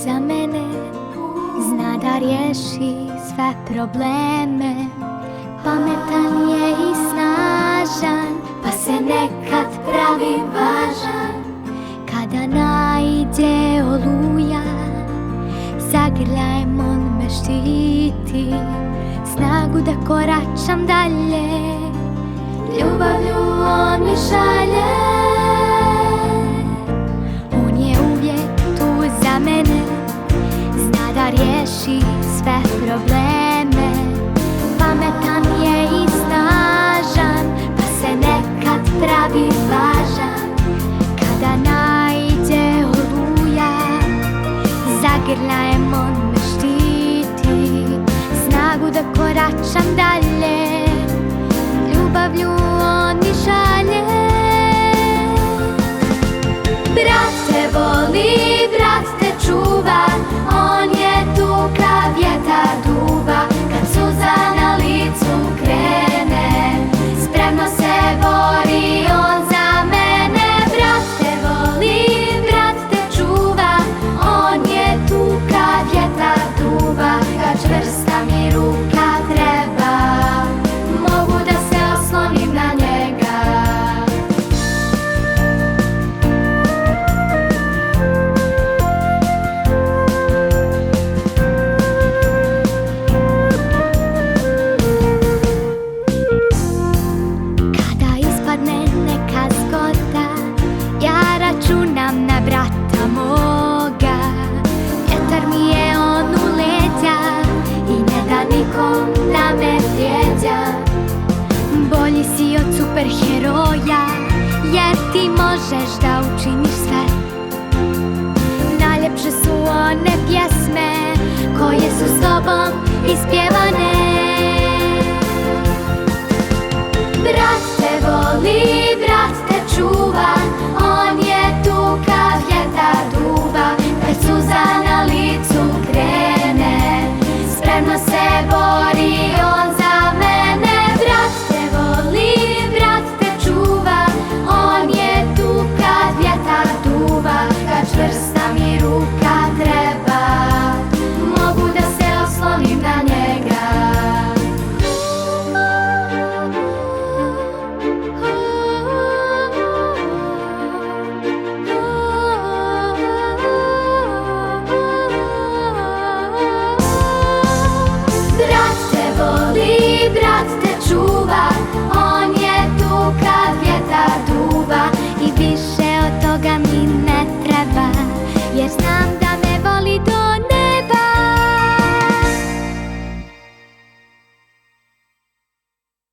za mene zna da riješi sve probleme. Pametan je i snažan, pa se nekad pravi važan. Kada naiđe oluja, zagrljajem, on me štiti. Snagu da koračam dalje, ljubavlju on mi šalje. On je uvijek tu za mene, zna da riješi sve probleme. Pametan je i snažan, pa se nekad pravi važan. Kada naiđe oluja, zagrljajem, on me štiti. Snagu da koračam dalje, ljubavlju on mi šalje. Brat te voli, brat te čuva, on je tu kad vjetar duva. Kad suza na licu krene, spremno se bori on za mene. Brat te voli, brat te čuva, on je tu kad vjetar duva. Kad čvrsta mi ruka treba, mogu da se oslonim na njega. Kada ispadne neka zgoda, ja računam na brata moga. Vjetar mi je on u leđa i ne da nikom da me vrijeđa. Bolji si od superheroja, jer ti možeš da učiniš sve. Najljepše su one pjesme koje su s tobom ispjevane. Brat te voli, brat te čuva,